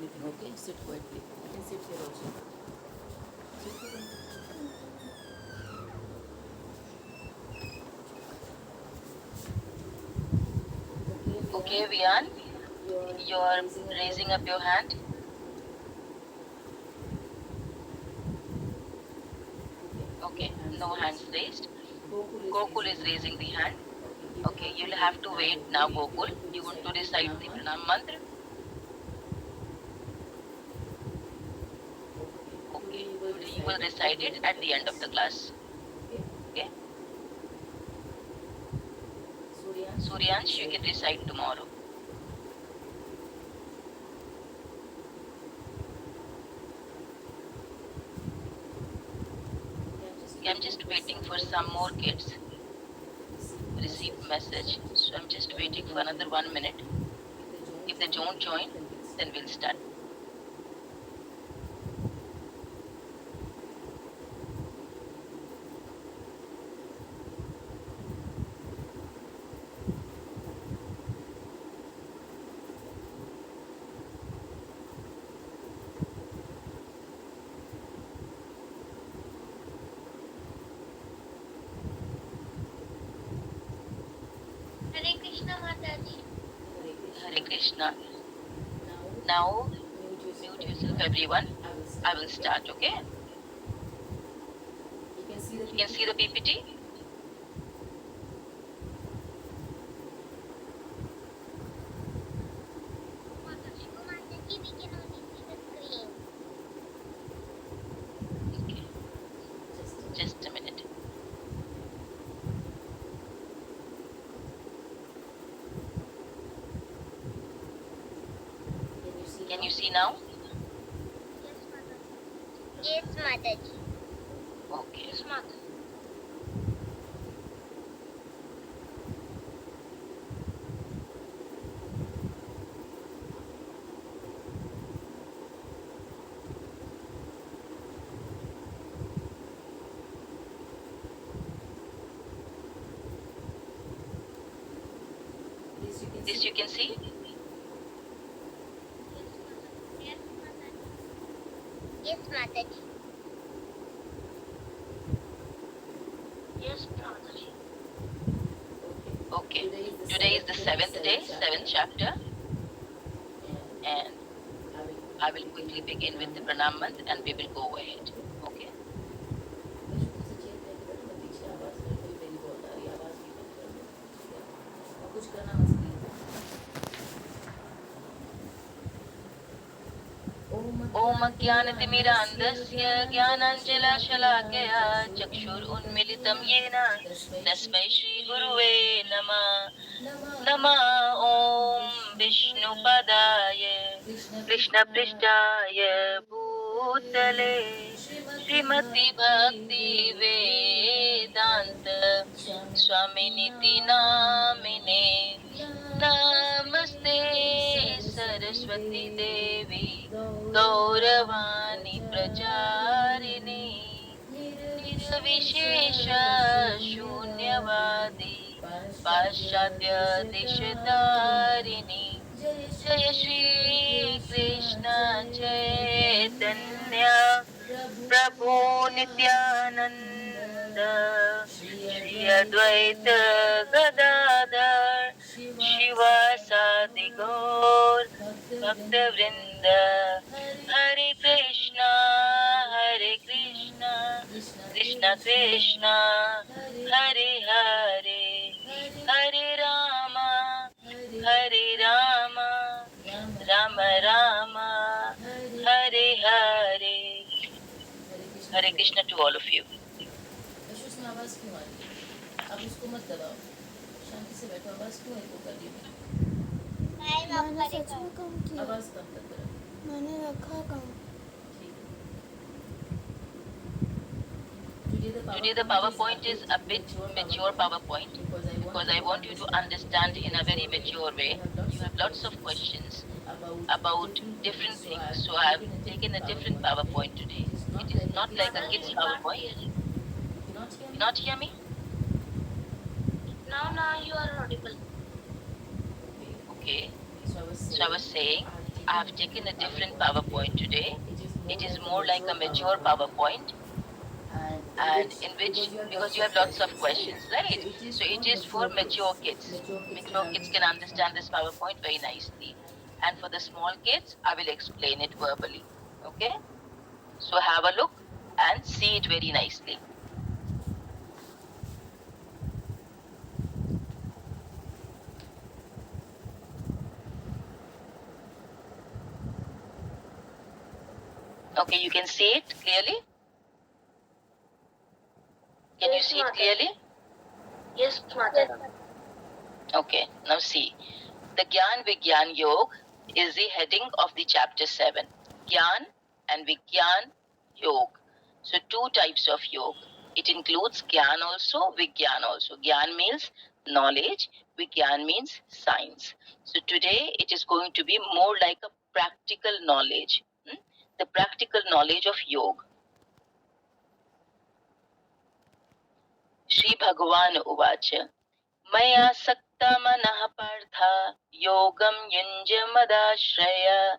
anything, okay? Sit quietly. You can sit here also. Sit here. Okay, Vian, you're raising up your hand. Okay, no hands raised. Gokul is raising the hand. Okay, you'll have to wait now, Gokul. You want to recite the pranam mantra? Okay, today you will recite it at the end of the class. Okay? Suryansh, you can recite tomorrow. Okay, I'm just waiting for some more kids. Received message, so I'm just waiting for another 1 minute. If they don't join, then we'll start. Hare Krishna Mataji. Hare Krishna. Now, mute yourself, everyone. I will start, okay? You can see the PPT? Mataji, we can only see the screen. Okay. Just a minute. Can you see now? Yes, Mataji. Okay. Yes, Mataji. This you can see? Yes, Mataji. Yes, Mataji. Okay. Today is the 7th day, 7th chapter. And I will quickly begin with the pranam mantra and we will go ahead. Okay? ओम ज्ञानतिमिरान्धस्य ज्ञानाञ्जलाशलाकया चक्षुरुन्मिलितं येन तस्मै श्रीगुरुवे नमः नमः ॐ विष्णुपदाय कृष्णपृष्ठाय भूतले श्रीमति भक्ति वेदान्त स्वामिनिति नामिने नमस्ते सरस्वती देवी गौरवाणी प्रचारिणी निर्विशेष शून्यवादी पाश्चात्य देशतारिणी जय श्री कृष्ण चैतन्य प्रभु नित्यानंद श्री अद्वैत गदाधर शिवासादि गौर भक्तवृंद हरे कृष्णा कृष्ण कृष्ण हरे हरे हरे राम राम राम हरे हरे. हरे Krishna to all of you. उसमें आवाज क्यों आ रही है? अब उसको मत दबाओ, शांति से बैठो. आवाज क्यों एको कर रही है? मैंने सच में कम किया. आवाज कम कर दो. मैंने रखा कम. Today the PowerPoint is a bit mature PowerPoint because I want you to understand in a very mature way. You have lots of questions about different things, so I have taken a different PowerPoint today. It is not like a kid's PowerPoint. You not hear me? Now you are audible. Okay. So I was saying, I have taken a different PowerPoint today. It is more like a mature PowerPoint, and in which, because you have lots of questions, right? So it is for mature kids. Mature kids can understand this PowerPoint very nicely. And for the small kids, I will explain it verbally. Okay? So have a look and see it very nicely. Okay, you can see it clearly? Can you see it clearly? Yes, Mataji. Okay, now see. The Gyan Vigyan Yoga is the heading of the chapter 7. Gyan and Vigyan Yoga. So two types of yoga. It includes Gyan also, Vigyan also. Gyan means knowledge, Vigyan means science. So today it is going to be more like a practical knowledge. The practical knowledge of yoga. Shri Bhagavan Uvacha. Maya sakta manah partha yogam yunja madashraya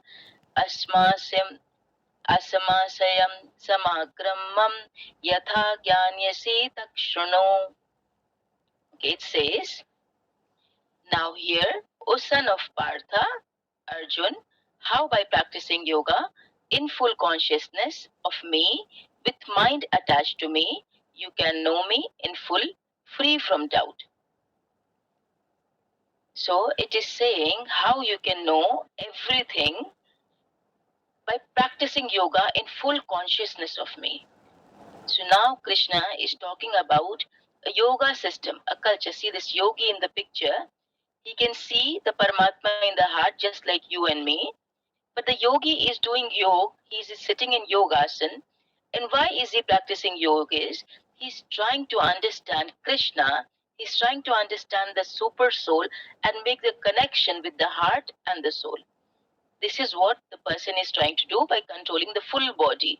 asmasyam asmasayam samagramam yatha gyanyasi takshruno. Okay, it says, now here, O son of Partha, Arjun, how by practicing yoga in full consciousness of me, with mind attached to me, you can know me in full, free from doubt. So it is saying how you can know everything by practicing yoga in full consciousness of me. So now Krishna is talking about a yoga system, a culture. See this yogi in the picture, he can see the Paramatma in the heart just like you and me. But the yogi is doing yoga, he is sitting in yogasan. And why is he practicing yoga? Is he's trying to understand Krishna, he's trying to understand the super soul and make the connection with the heart and the soul. This is what the person is trying to do by controlling the full body,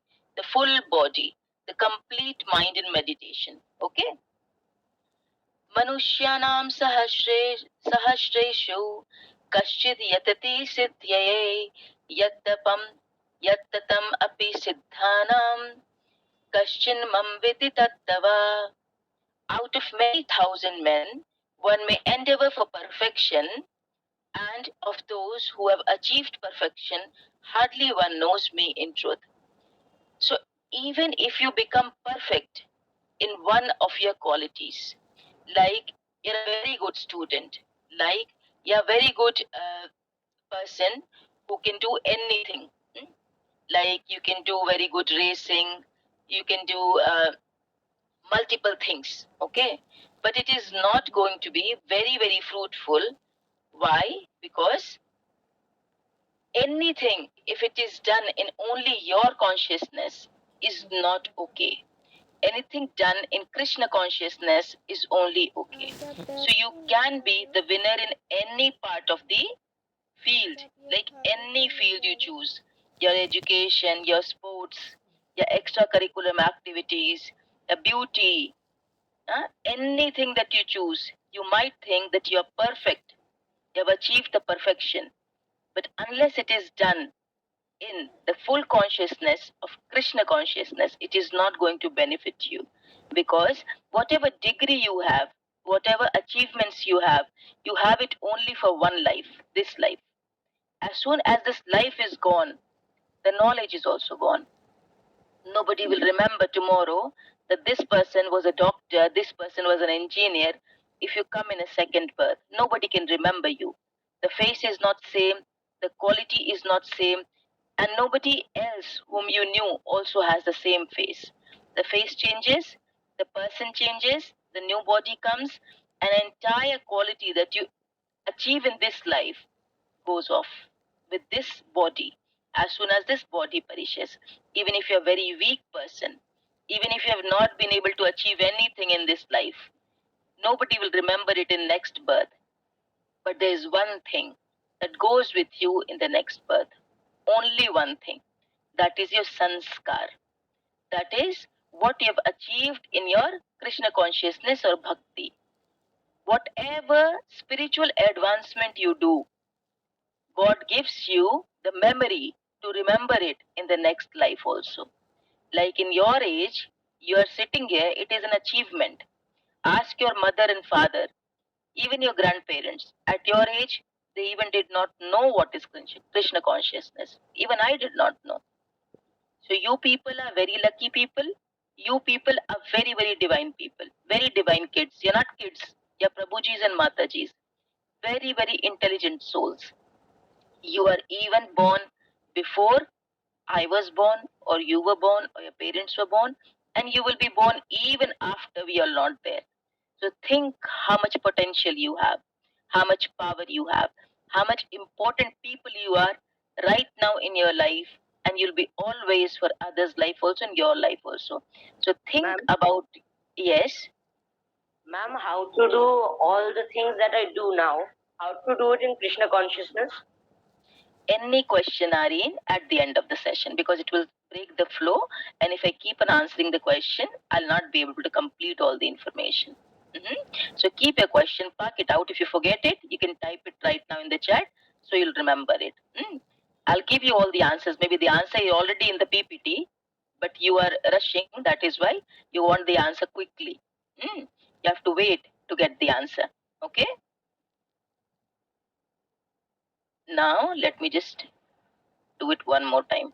the complete mind in meditation. Okay? मनुष्याणां सहस्रेषु कश्चिद् यतति सिद्ध्यये यत्तपं यत्ततम् अपि सिद्धानां कश्चिन् मम विद्धि तत्तव. Out of many thousand men, one may endeavor for perfection, and of those who have achieved perfection, hardly one knows me in truth. So even if you become perfect in one of your qualities, like you're a very good student, like you're a very good person who can do anything, like you can do very good racing, you can do multiple things, okay? But it is not going to be very, very fruitful. Why? Because anything, if it is done in only your consciousness, is not okay. Anything done in Krishna consciousness is only okay. So you can be the winner in any part of the field, like any field you choose. Your education, your sports, your extracurricular activities, your beauty, anything that you choose. You might think that you are perfect, you have achieved the perfection. But unless it is done in the full consciousness of Krishna consciousness, it is not going to benefit you. Because whatever degree you have, whatever achievements you have it only for one life, this life. As soon as this life is gone, the knowledge is also gone. Nobody will remember tomorrow that this person was a doctor, this person was an engineer. If you come in a second birth, nobody can remember you. The face is not same, the quality is not same, and nobody else whom you knew also has the same face. The face changes, the person changes, the new body comes, an entire quality that you achieve in this life goes off with this body. As soon as this body perishes, even if you're a very weak person, even if you have not been able to achieve anything in this life, nobody will remember it in next birth. But there is one thing that goes with you in the next birth. Only one thing. That is your sanskar. That is what you have achieved in your Krishna consciousness or bhakti. Whatever spiritual advancement you do, God gives you the memory to remember it in the next life also. Like in your age, you are sitting here, it is an achievement. Ask your mother and father, even your grandparents. At your age, they even did not know what is Krishna consciousness. Even I did not know. So you people are very lucky people. You people are very, very divine people. Very divine kids. You're not kids. You're Prabhujis and Matajis. Very, very intelligent souls. You are even born before I was born, or you were born, or your parents were born, and you will be born even after we are not there. So think how much potential you have, how much power you have, how much important people you are right now in your life, and you'll be always for others' life also and your life also. So think about, yes. Ma'am, how to do all the things that I do now, how to do it in Krishna consciousness? Any question, Areen, at the end of the session, because it will break the flow, and if I keep on answering the question, I'll not be able to complete all the information. So keep your question, park it out. If you forget it, you can type it right now in the chat, so you'll remember it. I'll give you all the answers. Maybe the answer is already in the PPT, but you are rushing. That is why you want the answer quickly. You have to wait to get the answer. Okay? Now, let me just do it one more time.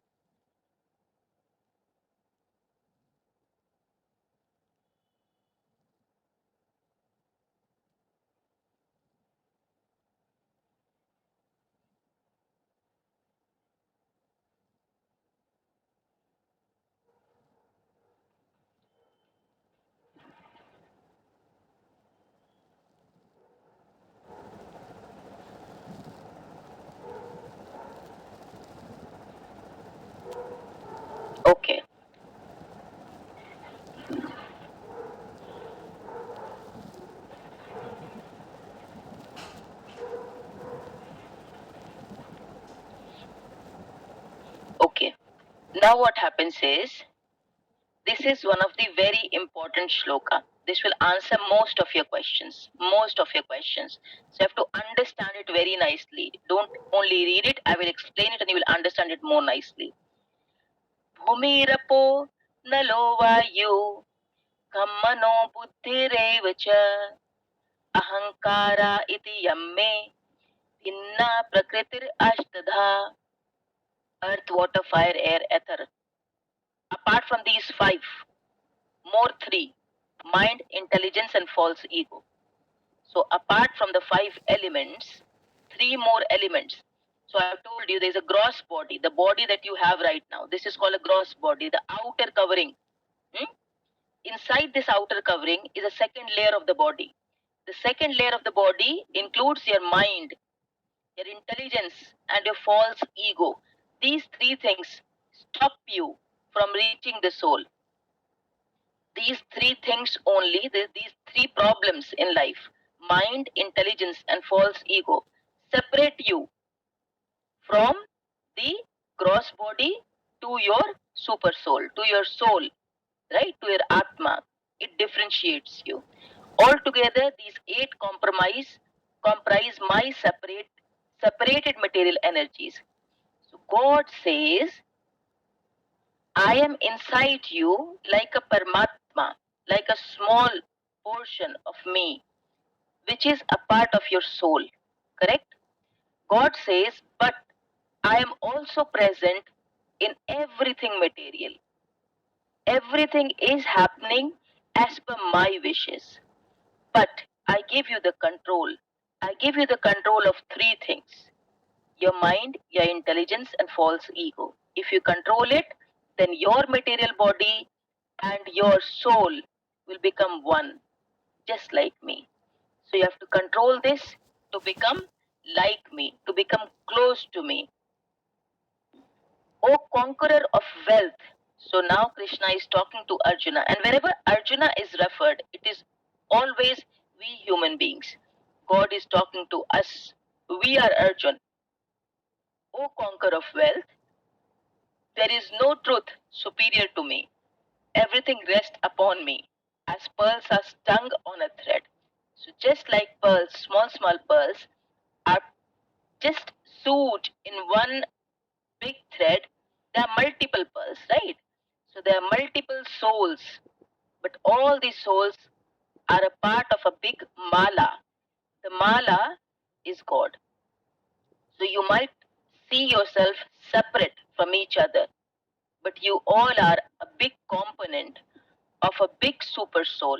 Okay. Okay. Now what happens is, this is one of the very important shloka. This will answer most of your questions. Most of your questions. So you have to understand it very nicely. Don't only read it, I will explain it and you will understand it more nicely. Bhumirapo nalo vayu kammano buddhirev cha ahankara iti yamme inna prakritir ashtadha. Earth, water, fire, air, ether. Apart from these five, more three: mind, intelligence, and false ego. So, apart from the five elements, three more elements. So, I've told you there's a gross body, the body that you have right now. This is called a gross body, the outer covering. Hmm? Inside this outer covering is a second layer of the body. The second layer of the body includes your mind, your intelligence, and your false ego. These three things stop you from reaching the soul. These three things only, these three problems in life, mind, intelligence, and false ego, separate you from the gross body to your super soul, to your soul, right? To your Atma. It differentiates you. Altogether, these eight comprise my separated material energies. So God says, I am inside you like a Paramatma, like a small portion of me, which is a part of your soul. Correct? God says, but I am also present in everything material. Everything is happening as per my wishes. But I give you the control. I give you the control of three things: your mind, your intelligence, and false ego. If you control it, then your material body and your soul will become one, just like me. So you have to control this to become like me, to become close to me. O conqueror of wealth. So now Krishna is talking to Arjuna, and wherever Arjuna is referred, it is always we human beings. God is talking to us. We are Arjuna. O conqueror of wealth, there is no truth superior to me. Everything rests upon me, as pearls are strung on a thread. So just like pearls, small pearls, are just sewed in one big thread, there are multiple pearls, right? So there are multiple souls, but all these souls are a part of a big mala. The mala is God. So you might see yourself separate from each other, but you all are a big component of a big super soul.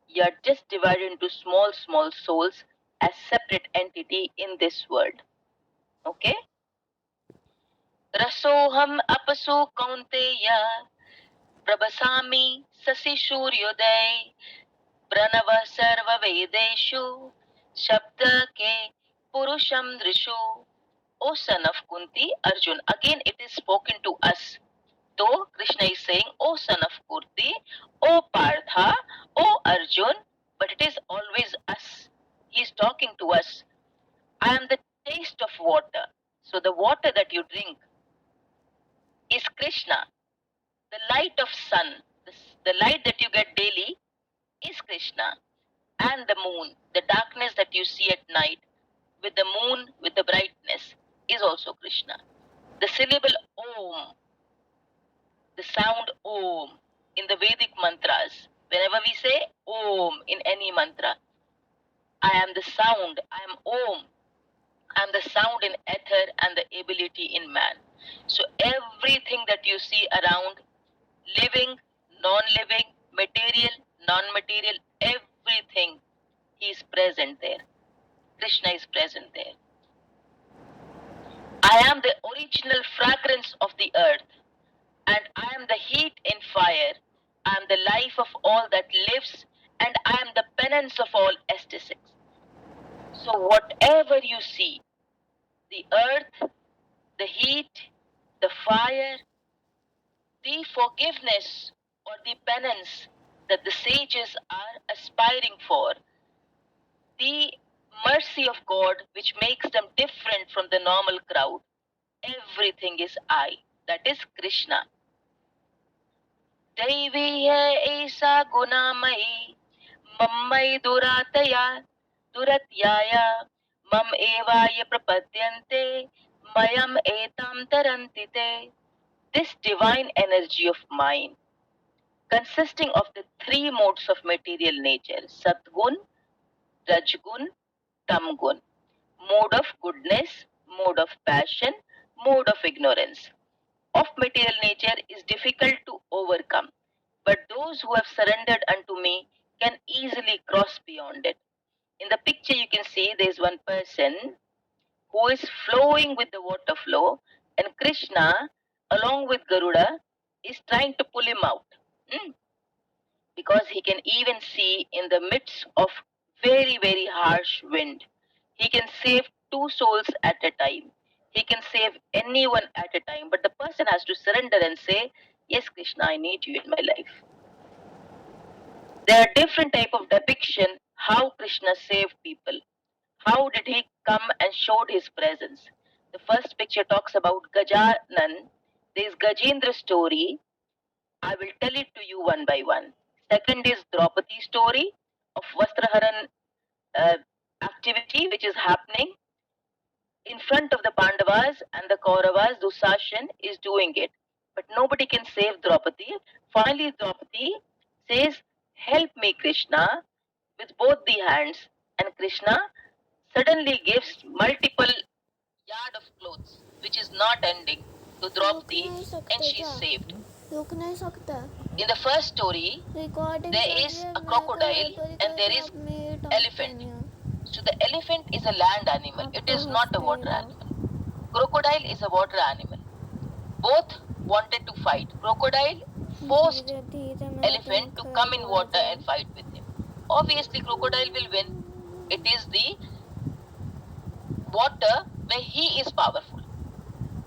You are just divided into small, small souls as separate entity in this world. Okay? Rasoham apasu kaunteya prabhasami sasi suryoday pranava sarva vedeshu shabda ke purusham drishu. O son of Kunti, Arjun. Again it is spoken to us. Though Krishna is saying, O son of Kurti, O Partha, O Arjun, but it is always us. He is talking to us. I am the taste of water. So the water that you drink is Krishna. The light of sun, the light that you get daily is Krishna. And the moon, the darkness that you see at night, with the moon, with the brightness, is also Krishna. The syllable Om, the sound Om in the Vedic mantras, whenever we say Om in any mantra, I am the sound, I am Om, I am the sound in ether and the ability in man. So everything that you see around, living, non-living, material, non-material, everything, he is present there. Krishna is present there. I am the original fragrance of the earth, and I am the heat in fire. I am the life of all that lives, and I am the penance of all aesthetics. So whatever you see, the earth, the heat, the fire, the forgiveness or the penance that the sages are aspiring for, the mercy of God which makes them different from the normal crowd, everything is I, that is Krishna. दैवी है ऐसा गुनामयी मम्मयि दुरातया दुरत्याया मम एवाय प्रपद्यन्ते मयम एताम तरन्ति ते. This divine energy of mine, consisting of the three modes of material nature, Satgun, Rajgun, Tamgun, mode of goodness, mode of passion, mode of ignorance, of material nature is difficult to overcome, but those who have surrendered unto me can easily cross beyond it. In the picture, you can see there is one person who is flowing with the water flow, and Krishna, along with Garuda, is trying to pull him out. Because he can even see in the midst of very, very harsh wind. He can save two souls at a time. He can save anyone at a time, but the person has to surrender and say, yes, Krishna, I need you in my life. There are different type of depiction how Krishna saved people. How did he come and showed his presence? The first picture talks about Gajanan. There is Gajendra story. I will tell it to you one by one. Second is Draupadi story of Vastraharan activity which is happening in front of the Pandavas and the Kauravas. Dusashan is doing it, but nobody can save Draupadi. Finally, Draupadi says, "Help me, Krishna," with both the hands, and Krishna suddenly gives multiple yard of clothes, which is not ending, to Draupadi, and she is saved. In the first story, there is a crocodile and there is elephant. So the elephant is a land animal. It is not a water animal. Crocodile is a water animal. Both wanted to fight. Crocodile forced elephant to come in water and fight with him. Obviously, crocodile will win. It is the water where he is powerful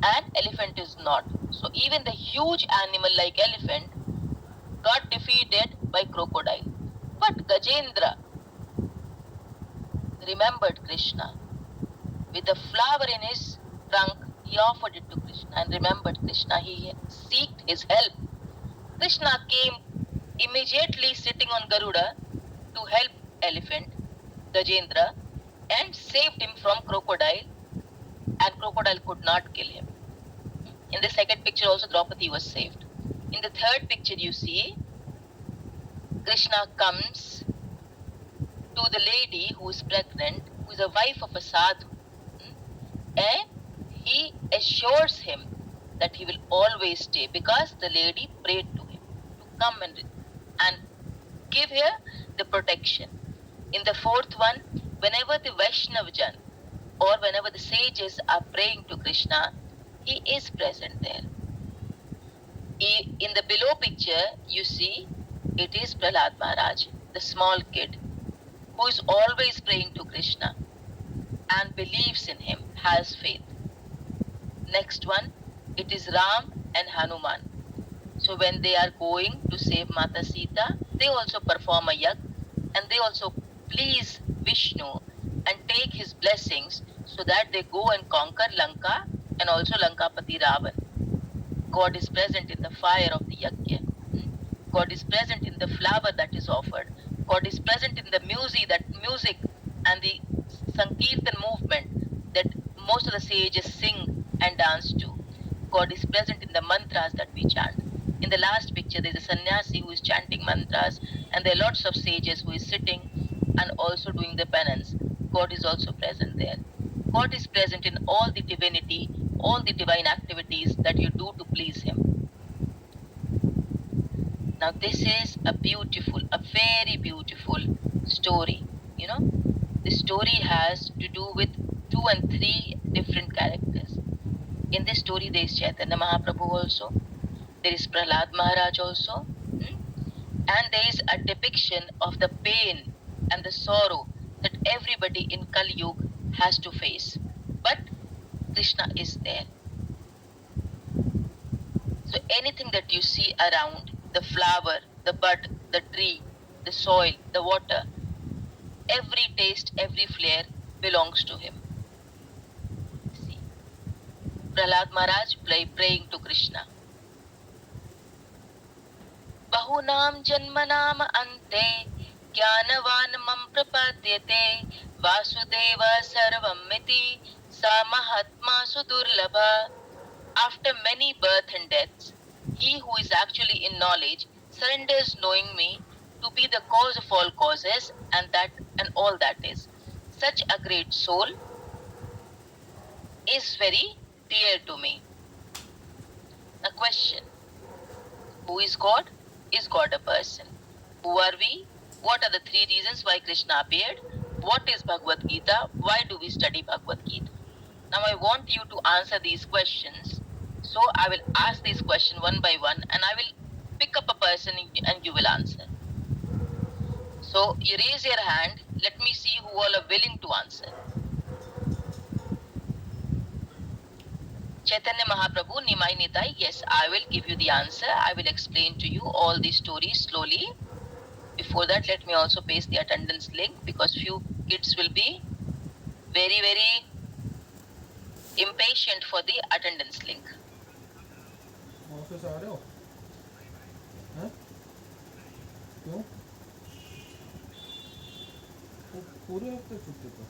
and elephant is not. So even the huge animal like elephant got defeated by crocodile. But Gajendra remembered Krishna. With a flower in his trunk, he offered it to Krishna and remembered Krishna. He sought his help. Krishna came immediately sitting on Garuda to help elephant, Gajendra, and saved him from crocodile, and crocodile could not kill him. In the second picture also Draupadi was saved. In the third picture you see Krishna comes to the lady who is pregnant, who is a wife of a sadhu, and he assures him that he will always stay because the lady prayed to him to come and give her the protection. In the fourth one, whenever the Vaishnavajan or whenever the sages are praying to Krishna, he is present there. In the below picture, you see it is Prahlad Maharaj, the small kid, who is always praying to Krishna and believes in him, has faith. Next one, it is Ram and Hanuman. So when they are going to save Mata Sita, they also perform a yag and they also please Vishnu and take his blessings so that they go and conquer Lanka and also Lankapati Ravan. God is present in the fire of the yajna. God is present in the flower that is offered. God is present in the music and the Sankirtan movement that most of the sages sing and dance to. God is present in the mantras that we chant. In the last picture, there is a sannyasi who is chanting mantras, and there are lots of sages who is sitting and also doing the penance. God is also present there. God is present in all the divinity, all the divine activities that you do to please Him. Now, this is a very beautiful story. You know, the story has to do with 2 and 3 different characters. In this story, there is Chaitanya Mahaprabhu also, there is Prahlad Maharaj also, and there is a depiction of the pain and the sorrow that everybody in Kali Yuga has to face. But Krishna is there. So anything that you see around, the flower, the bud, the tree, the soil, the water, every taste, every flair belongs to him. See, Prahlad Maharaj praying to Krishna. Bahunam janmanam ante ज्ञानवान मम प्रपद्यते वासुदेव सर्वमिति सा महात्मा sudurlabha. After many birth and deaths, he who is actually in knowledge surrenders knowing me to be the cause of all causes and all that is. Such a great soul is very dear to me. A question. Who is God? Is God a person? Who are we? What are the 3 reasons why Krishna appeared? What is Bhagavad Gita? Why do we study Bhagavad Gita? Now I want you to answer these questions. So I will ask these questions one by one and I will pick up a person and you will answer. So you raise your hand. Let me see who all are willing to answer. Chaitanya Mahaprabhu, Nimai Nitai, yes, I will give you the answer. I will explain to you all these stories slowly. Before that, let me also paste the attendance link because few kids will be very, very impatient for the attendance link. Office आ रहे हो हैं क्यों पूरे हफ्ते छुट्टी पर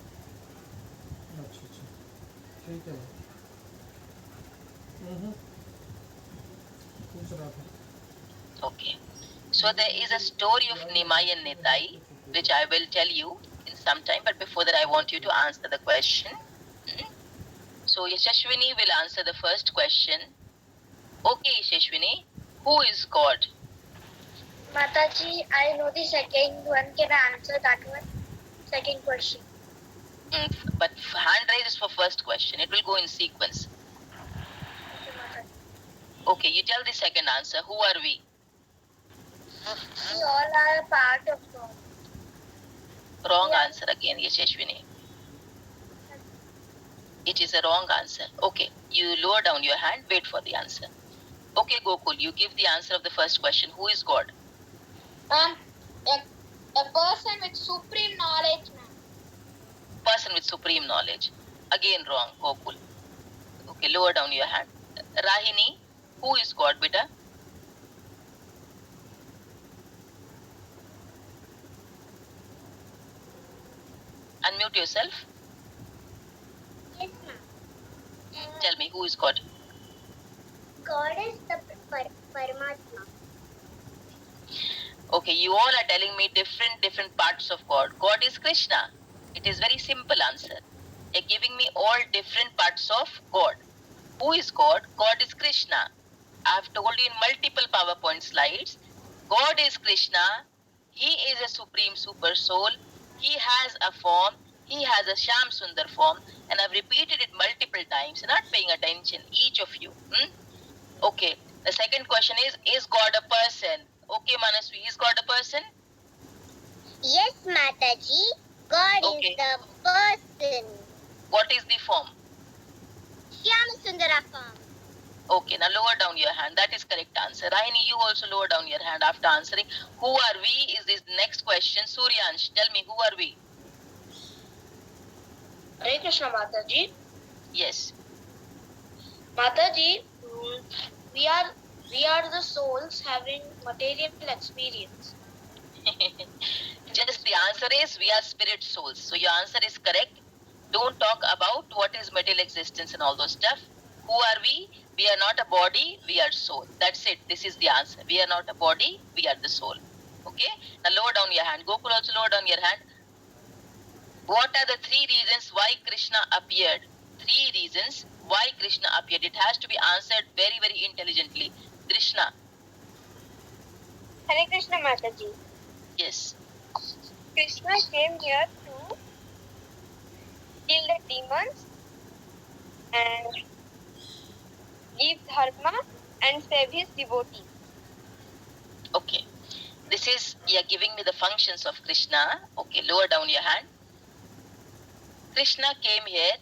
अच्छा ठीक है पूछ रहा था Okay. So there is a story of Nimai and Nitai, which I will tell you in some time, but before that I want you to answer the question. So Yashashwini will answer the first question. Okay, Yashashwini, who is God? Mataji, I know the second one. Can I answer that one? Second question. But hand raise is for first question. It will go in sequence. Okay, Mataji. Okay, you tell the second answer. Who are we? We all are a part of God. Wrong Yeah. answer again, Yashashwini. It is a wrong answer. Okay, you lower down your hand. Wait for the answer. Okay, Gokul, you give the answer of the first question. Who is God? A person with supreme knowledge, ma'am. Person with supreme knowledge. Again wrong, Gokul. Okay, lower down your hand. Rahini, who is God, beta? Unmute yourself. Yes, ma'am. Tell me, who is God? God is the Paramatma. Okay, you all are telling me different parts of God. God is Krishna. It is very simple answer. You're giving me all different parts of God. Who is God? God is Krishna. I have told you in multiple PowerPoint slides. God is Krishna. He is a supreme super soul. He has a form. He has a Sham Sundar form. And I've repeated it multiple times. You're not paying attention, each of you. Okay. The second question is God a person? Okay, Manasvi, is God a person? Yes, Mataji. God Okay. is the person. What is the form? Shyama Sundara form. Okay, now lower down your hand. That is correct answer. Rahini, you also lower down your hand after answering. Who are we is this next question. Suryansh, tell me, who are we? Hare Krishna, Mataji. Yes. Mataji, we are the souls having material experience. Just the answer is we are spirit souls. So your answer is correct. Don't talk about what is material existence and all those stuff. Who are we? We are not a body, we are soul. That's it. This is the answer. We are not a body, we are the soul. Okay? Now lower down your hand. Gokul, also lower down your hand. What are the 3 reasons why Krishna appeared? 3 reasons why Krishna appeared. It has to be answered very intelligently. Krishna. Hare Krishna, Mataji. Yes. Krishna came here to kill the demons and give dharma and save his devotees. Okay. This is, you're giving me the functions of Krishna. Okay, lower down your hand. Krishna came here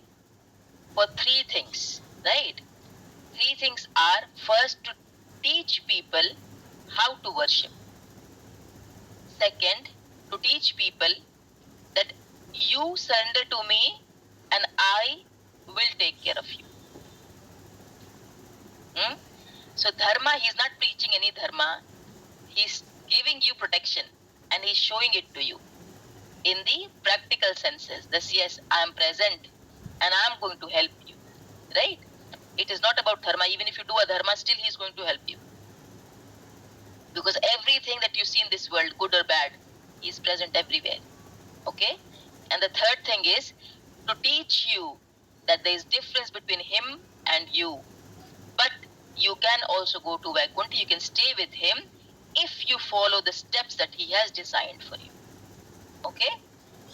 for 3 things, right? 3 things are, first, to teach people how to worship. Second, to teach people that you surrender to me and I will take care of you. So dharma, he's not preaching any dharma. He's giving you protection and he's showing it to you in the practical senses. This, yes, I am present and I am going to help you. Right? It is not about dharma. Even if you do a dharma, still he is going to help you. Because everything that you see in this world, good or bad, he is present everywhere. Okay? And the third thing is to teach you that there is difference between him and you. But you can also go to Vaikuntha, you can stay with him if you follow the steps that he has designed for you. Okay?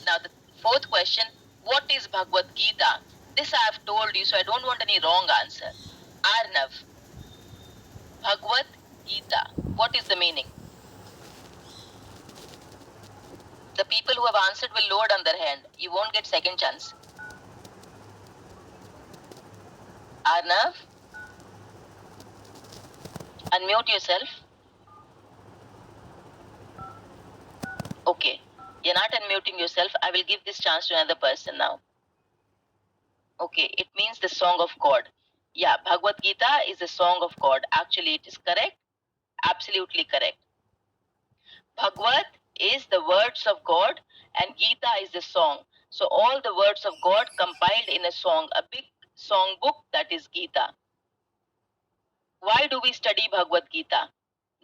Now the fourth question, what is Bhagavad Gita? This I have told you, so I don't want any wrong answer. Arnav, Bhagavad Gita, what is the meaning? The people who have answered will lower down their hand. You won't get second chance. Arnav, unmute yourself. Okay. You're not unmuting yourself. I will give this chance to another person now. Okay, it means the song of God. Yeah, Bhagavad Gita is the song of God. Actually, it is correct. Absolutely correct. Bhagavad is the words of God and Gita is the song. So all the words of God compiled in a song, a big song book, that is Gita. Why do we study Bhagavad Gita?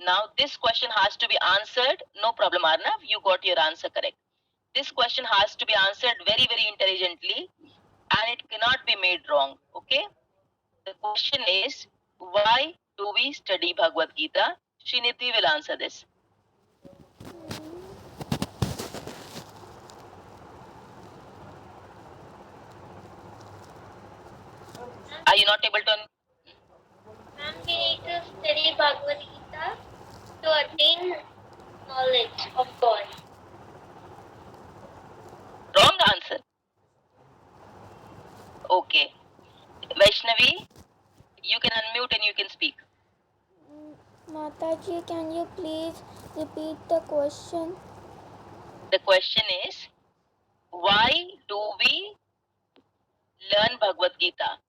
Now this question has to be answered. No problem, Arnav, you got your answer correct. This question has to be answered very intelligently and it cannot be made wrong. Okay? The question is, why do we study Bhagavad Gita? Srinidhi will answer this. Are you not able to? Ma'am, we need to study Bhagavad Gita to attain knowledge of God. Wrong answer. Okay. Vaishnavi, you can unmute and you can speak. Mataji, can you please repeat the question? The question is, why do we learn Bhagavad Gita?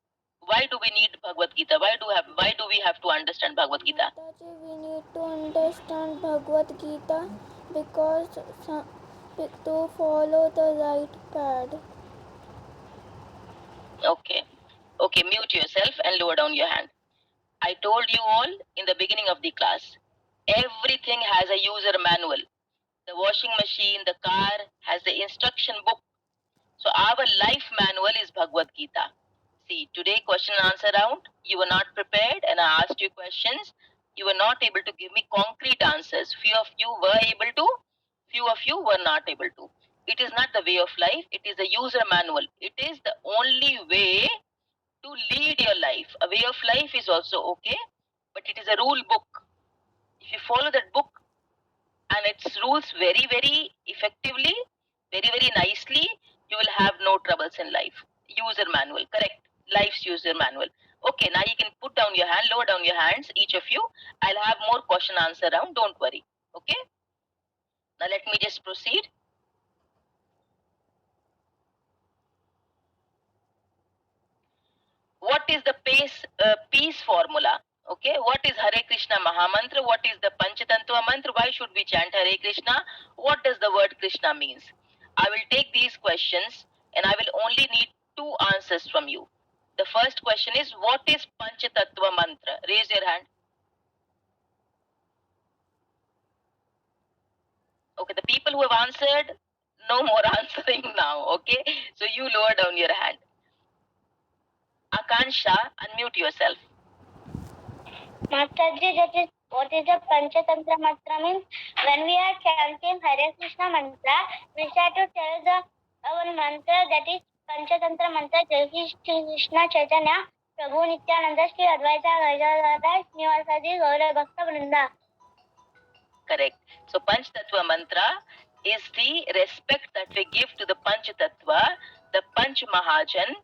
Why do we need Bhagavad Gita? Why do we have to understand Bhagavad Gita? Mataji, we need to understand Bhagavad Gita because to follow the right path. Okay. Okay, mute yourself and lower down your hand. I told you all in the beginning of the class, everything has a user manual. The washing machine, the car has the instruction book. So our life manual is Bhagavad Gita. See, today question and answer round, you were not prepared and I asked you questions. You were not able to give me concrete answers. Few of you were able to, few of you were not able to. It is not the way of life, it is the user manual. It is the only way to lead your life. A way of life is also okay, but it is a rule book. If you follow that book and its rules very, very effectively, very, very nicely, you will have no troubles in life. User manual, correct. Life's user manual. Okay, now you can put down your hand, lower down your hands, each of you. I'll have more question answer round, don't worry. Okay? Now let me just proceed. What is the peace formula? Okay, what is Hare Krishna Mahamantra? What is the Panchatantra mantra? Why should we chant Hare Krishna? What does the word Krishna means? I will take these questions and I will only need two answers from you. The first question is, what is Panchatattva mantra? Raise your hand. Okay, the people who have answered, no more answering now. Okay, so you lower down your hand. Akansha, unmute yourself. Mataji, that is what is the Panchatantra mantra means? When we are chanting Hare Krishna mantra, we start to tell our mantra, that is Panchatantra mantra, Jai Krishna Chaitanya, Prabhu Nityananda, Sri Advaita Gadadhara, Srivasadi, Gaura Bhakta Vrinda. Correct. So Panch Tattva mantra is the respect that we give to the Panch Tattva, the Panch Mahajan,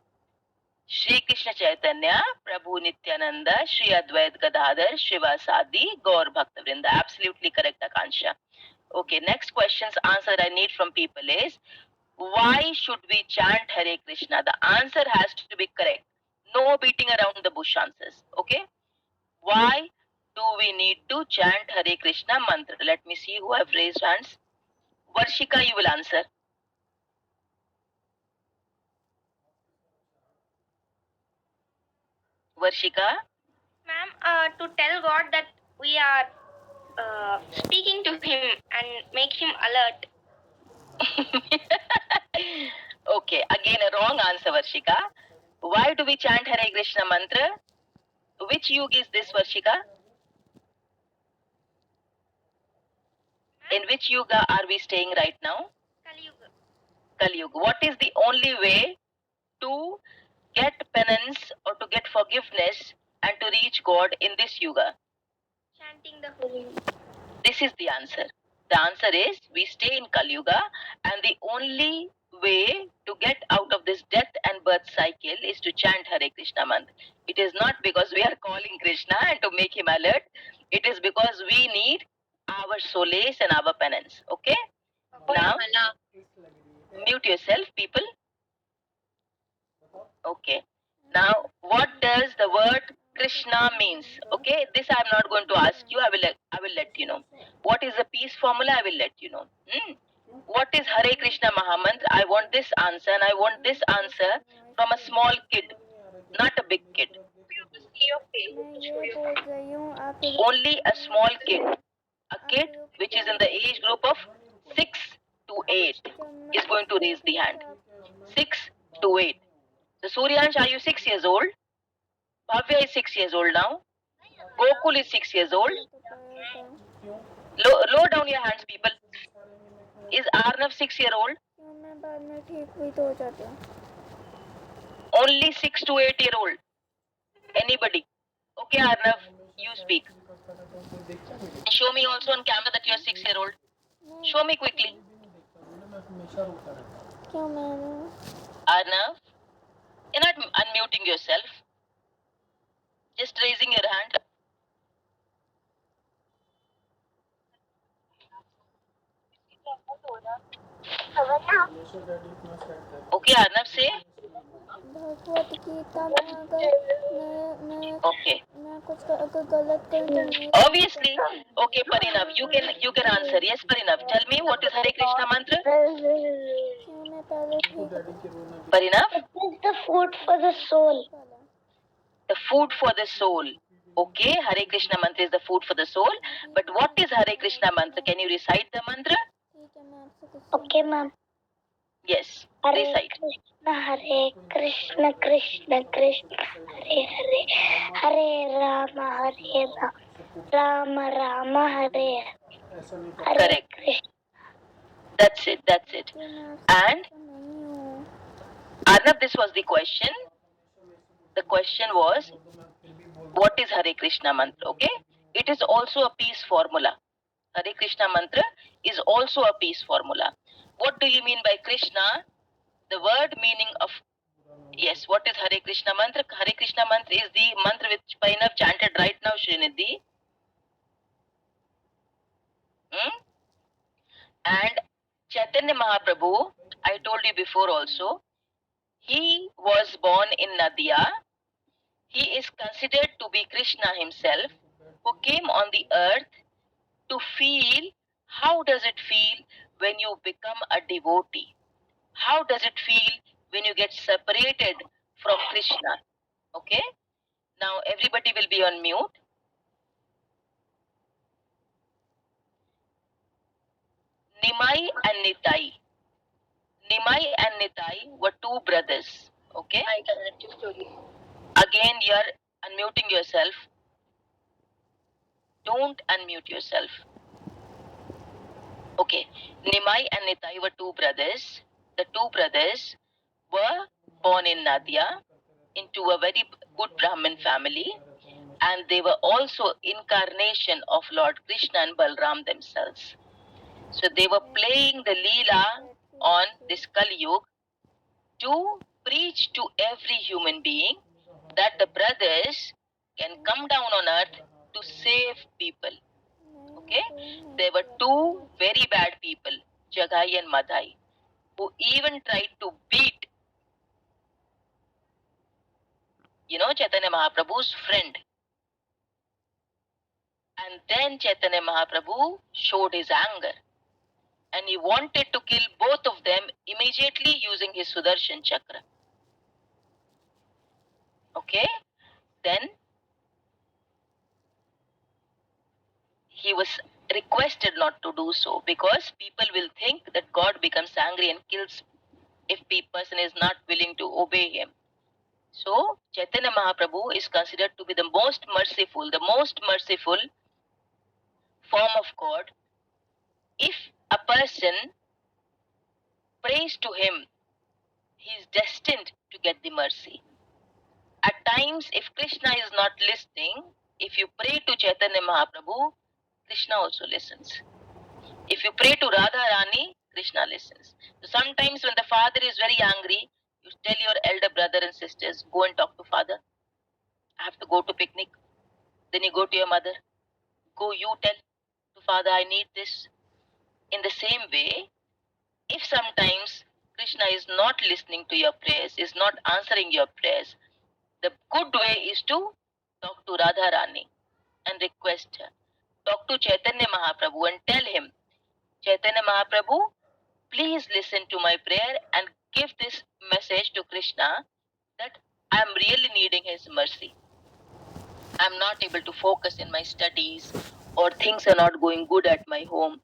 Shri Krishna Chaitanya, Prabhu Nityananda, Shri Advait Gadadhar, Srivasadi, Gaur Bhakta Vrinda. Absolutely correct, Akansha. Okay, next question's answer I need from people is, why should we chant Hare Krishna? The answer has to be correct. No beating around the bush answers. Okay? Why do we need to chant Hare Krishna mantra? Let me see who have raised hands. Varshika, you will answer. Varshika? Ma'am, to tell God that we are speaking to Him and make Him alert. Okay, again a wrong answer, Varshika. Why do we chant Hare Krishna mantra? Which yuga is this, Varshika? In which yuga are we staying right now? Kali Yuga. Kali Yuga. What is the only way to get penance or to get forgiveness and to reach God in this yuga? Chanting the holy name. This is the answer. The answer is, we stay in Kali Yuga, and the only way to get out of this death and birth cycle is to chant Hare Krishna mantra. It is not because we are calling Krishna and to make him alert. It is because we need our solace and our penance. Okay? Now, mute yourself, people. Okay. Now, what does the word Krishna means? Okay, this I am not going to ask you. I will let you know. What is the peace formula? I will let you know. What is Hare Krishna Mahamantra? I want this answer, and I want this answer from a small kid, not a big kid. Only a small kid. A kid which is in the age group of 6 to 8 is going to raise the hand. 6 to 8. So Suryansh, are you 6 years old? Bhavya is 6 years old now. Gokul is 6 years old. Lower down your hands, people. Is Arnav 6-year-old? Only 6 to 8-year-old. Anybody? Okay, Arnav, you speak. Show me also on camera that you are 6-year-old. Show me quickly. Arnav, you're not unmuting yourself. Just raising your hand. Okay, Arnav, say. Bhagavad Gita में अगर मैं कुछ अगर गलत करूं तो Obviously. Okay, Parinav, you can answer. Yes, Parinav, tell me what is Hare Krishna mantra? Parinav? It is the food for the soul. The food for the soul. Okay, Hare Krishna mantra is the food for the soul. But what is Hare Krishna mantra? Can you recite the mantra? Okay, ma'am. Yes, Hare recite. Krishna, Krishna Krishna, Hare Hare, Hare Rama, Rama Rama, Hare Correct. Krishna. That's it. And Arnab, this was the question. The question was, what is Hare Krishna mantra? Okay, it is also a peace formula. Hare Krishna mantra is also a peace formula. What do you mean by Krishna? The word meaning of, yes, what is Hare Krishna mantra? Hare Krishna mantra is the mantra which Painav chanted right now, Srinidhi. And Chaitanya Mahaprabhu, I told you before also, he was born in Nadia. He is considered to be Krishna himself, who came on the earth to feel how does it feel when you become a devotee. How does it feel when you get separated from Krishna? Okay? Now everybody will be on mute. Nimai and Nitai. Nimai and Nitai were two brothers. Okay? I connect you slowly. Again, you're unmuting yourself. Don't unmute yourself. Okay. Nimai and Nitai were two brothers. The two brothers were born in Nadia into a very good Brahmin family, and they were also incarnation of Lord Krishna and Balram themselves. So they were playing the Leela on this Kali Yuga to preach to every human being that the brothers can come down on earth to save people. Okay? There were two very bad people, Jagai and Madhai, who even tried to beat, Chaitanya Mahaprabhu's friend. And then Chaitanya Mahaprabhu showed his anger. And he wanted to kill both of them immediately using his Sudarshan Chakra. Okay? Then he was requested not to do so because people will think that God becomes angry and kills if the person is not willing to obey him. So Chaitanya Mahaprabhu is considered to be the most merciful form of God. If a person prays to him, he is destined to get the mercy. At times, if Krishna is not listening, if you pray to Chaitanya Mahaprabhu, Krishna also listens. If you pray to Radha Rani, Krishna listens. So sometimes when the father is very angry, you tell your elder brother and sisters, go and talk to father. I have to go to picnic. Then you go to your mother. Go, you tell to father, I need this. In the same way, if sometimes Krishna is not listening to your prayers, is not answering your prayers, the good way is to talk to Radha Rani and request her. Talk to Chaitanya Mahaprabhu and tell him, Chaitanya Mahaprabhu, please listen to my prayer and give this message to Krishna that I am really needing his mercy. I am not able to focus in my studies or things are not going good at my home.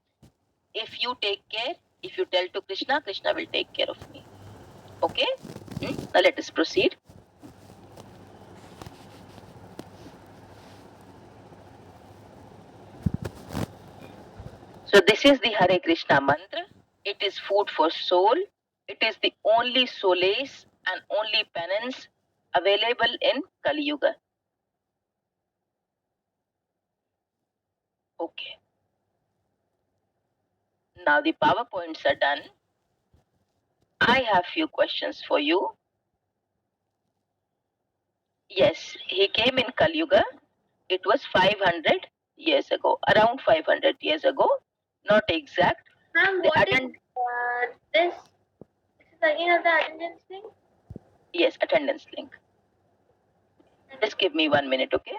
If you take care, if you tell to Krishna, Krishna will take care of me. Okay? Now let us proceed. So this is the Hare Krishna mantra. It is food for soul. It is the only solace and only penance available in Kali Yuga. Okay. Now the PowerPoints are done. I have few questions for you. Yes, he came in Kali Yuga. It was 500 years ago, around 500 years ago, not exact. Ma'am, The what is this? This is again of the attendance link? Yes, attendance link. Just give me 1 minute, okay?